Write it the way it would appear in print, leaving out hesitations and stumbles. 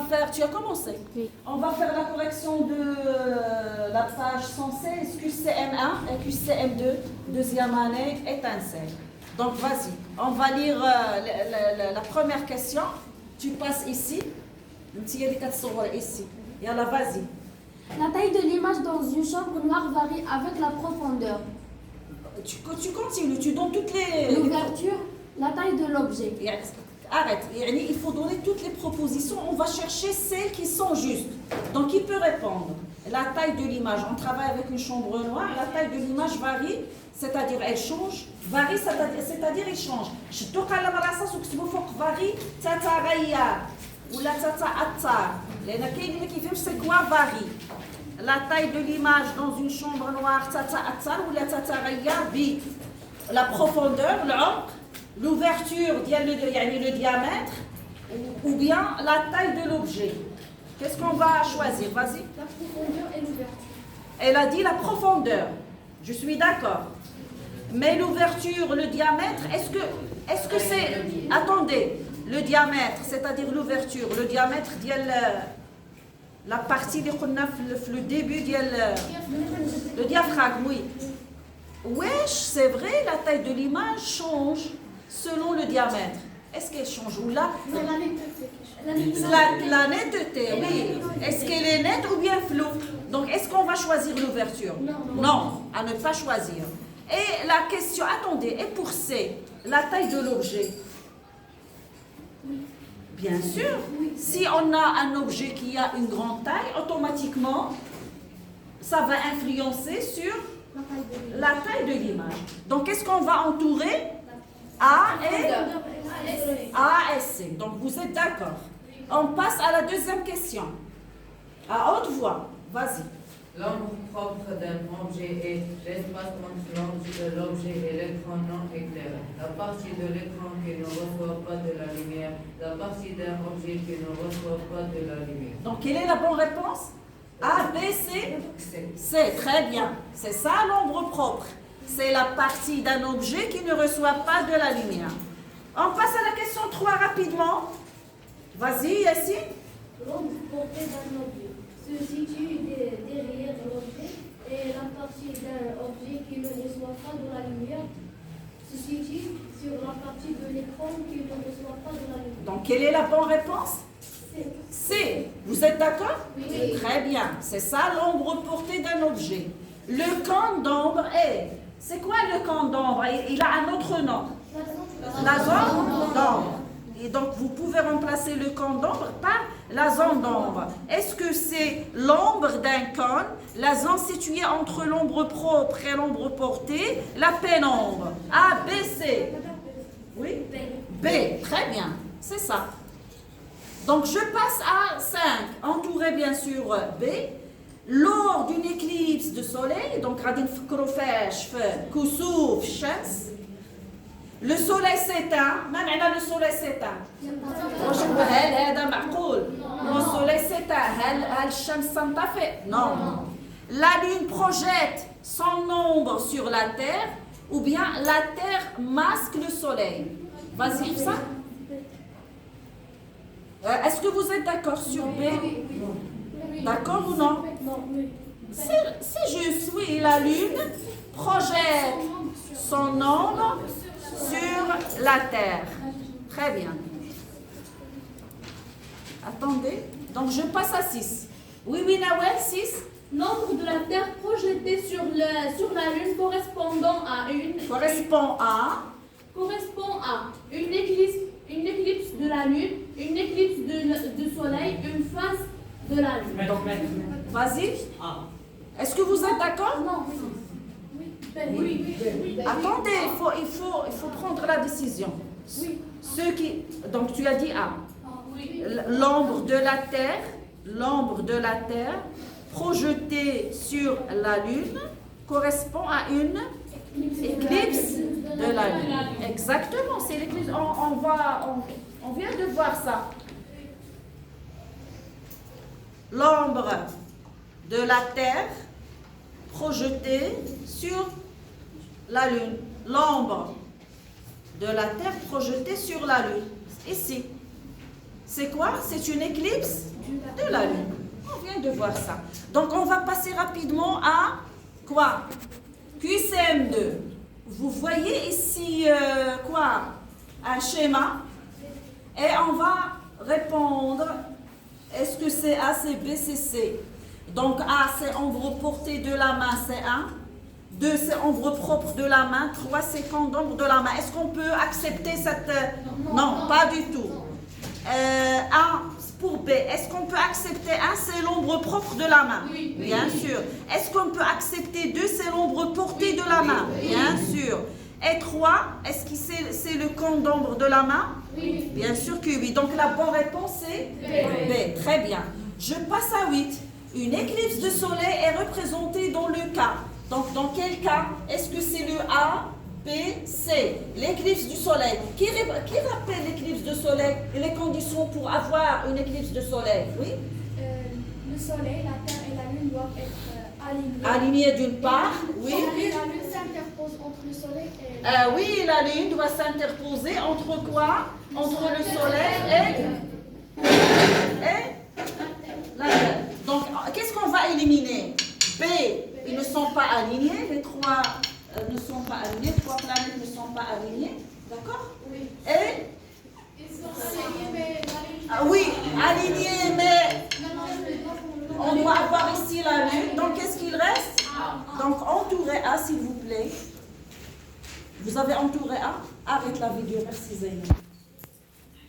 faire, tu as commencé. Oui. On va faire la correction de la page 116, QCM1 et QCM2, deuxième année, étincelle. Donc vas-y, on va lire la première question. Tu passes ici. Ici. Yalla, vas-y. La taille de l'image dans une chambre noire varie avec la profondeur, Tu continues, tu donnes toutes les... l'ouverture, la taille de l'objet. Arrête, il faut donner toutes les propositions, on va chercher celles qui sont justes. Donc il peut répondre. La taille de l'image, on travaille avec une chambre noire, la taille de l'image varie, c'est-à-dire elle change, varie, c'est-à-dire il change. Je te dis à la sens où tu varie, tataraïa, ou la tata-attar. C'est quoi varie? La taille de l'image dans une chambre noire, tata-attar, ou la tataraïa, bi. La profondeur, l'ombre, l'ouverture, le diamètre, ou bien la taille de l'objet. Qu'est-ce qu'on va choisir? Vas-y. La profondeur et l'ouverture. Elle a dit la profondeur. Je suis d'accord. Mais l'ouverture, le diamètre, est-ce que c'est... Attendez, le diamètre, c'est-à-dire l'ouverture, le diamètre, la partie le début, le diaphragme, oui. Wesh, c'est vrai, la taille de l'image change selon le diamètre. Est-ce qu'elle change ou là? La netteté, oui. Est-ce qu'elle est nette ou bien floue? Donc, est-ce qu'on va choisir l'ouverture? Non, à ne pas choisir. Et la question, attendez, et pour C, la taille de l'objet? Bien sûr. Si on a un objet qui a une grande taille, automatiquement, ça va influencer sur la taille de l'image. Donc, qu'est-ce qu'on va entourer? A et C. Donc, vous êtes d'accord. On passe à la deuxième question. À haute voix. Vas-y. L'ombre propre d'un objet est l'espace entre l'objet et l'écran non éclairé. La partie de l'écran qui ne reçoit pas de la lumière, la partie d'un objet qui ne reçoit pas de la lumière. Donc, quelle est la bonne réponse? A, B, C? C, très bien. C'est ça l'ombre propre. C'est la partie d'un objet qui ne reçoit pas de la lumière. On passe à la question 3 rapidement. Vas-y, Yassine. L'ombre portée d'un objet se situe derrière l'objet et la partie d'un objet qui ne reçoit pas de la lumière se situe sur la partie de l'écran qui ne reçoit pas de la lumière. Donc, quelle est la bonne réponse? C. Vous êtes d'accord? Oui. Très bien. C'est ça l'ombre portée d'un objet. Le camp d'ombre est... C'est quoi le camp d'ombre? Il a un autre nom. La zone d'ombre. Et donc, vous pouvez remplacer le camp d'ombre par la zone d'ombre. Est-ce que c'est l'ombre d'un cône, la zone située entre l'ombre propre et l'ombre portée, la pénombre? A, B, C. Oui? B. Très bien. C'est ça. Donc, je passe à 5. Entouré, bien sûr, B. Lors d'une éclipse de soleil, donc, le soleil s'éteint. Maintenant, le soleil s'éteint. Le soleil s'éteint. Non. La lune projette son ombre sur la terre, ou bien la terre masque le soleil. Vas-y, ça. Est-ce que vous êtes d'accord sur B? D'accord ou non? C'est juste, oui. La lune projette son ombre sur la terre. Très bien. Attendez. Donc, je passe à 6. Oui, Nawel, 6. L'ombre de la Terre projetée sur la Lune correspond à une éclipse de la Lune, une éclipse du Soleil, une phase de la Lune. Donc, vas-y. Est-ce que vous êtes d'accord? Non. Oui. Attendez, il faut prendre la décision. Oui. Donc, tu as dit A. Oui. L'ombre de la Terre projetée sur la Lune correspond à une éclipse de la Lune. Exactement, c'est l'éclipse. On vient de voir ça. L'ombre de la Terre projetée sur la Lune. L'ombre de la Terre projetée sur la Lune. Ici. C'est quoi? C'est une éclipse De la Lune. On vient de voir ça. Donc, on va passer rapidement à quoi? QCM2. Vous voyez ici quoi? Un schéma. Et on va répondre, est-ce que c'est A, c'est B, c'est C? Donc A, c'est ombre portée de la main, c'est 1. 2, c'est ombre propre de la main. 3, c'est condambre de la main. Est-ce qu'on peut accepter cette... Non, pas du tout. 1 pour B. Est-ce qu'on peut accepter 1, c'est l'ombre propre de la main? Oui. Bien sûr. Est-ce qu'on peut accepter 2, c'est l'ombre portée de la main? Bien sûr. Et 3, est-ce que c'est le condambre de la main? Oui. Bien sûr que oui. Donc la bonne réponse est B. Très bien. Je passe à 8. Une éclipse de soleil est représentée dans le cas. Donc dans quel cas? Est-ce que c'est le A, B, C? L'éclipse du soleil. Qui rappelle l'éclipse de soleil et les conditions pour avoir une éclipse de soleil? Oui. Le soleil, la terre et la lune doivent être alignées. Alignées d'une part. Oui. Et la lune s'interpose entre le soleil et Oui, la lune doit s'interposer entre quoi? Entre le soleil et la terre. Donc, qu'est-ce qu'on va éliminer? B, ils ne sont pas alignés. Les 3 ne sont pas alignés. 3 planètes ne sont pas alignées. D'accord? Oui. Et Ils sont alignés, mais la lune. oui, alignés, mais Non, on doit avoir ici la lune. Donc, qu'est-ce qu'il reste? Donc, entourez A, s'il vous plaît. Vous avez entouré A? Arrête la vidéo. Merci, Zainab.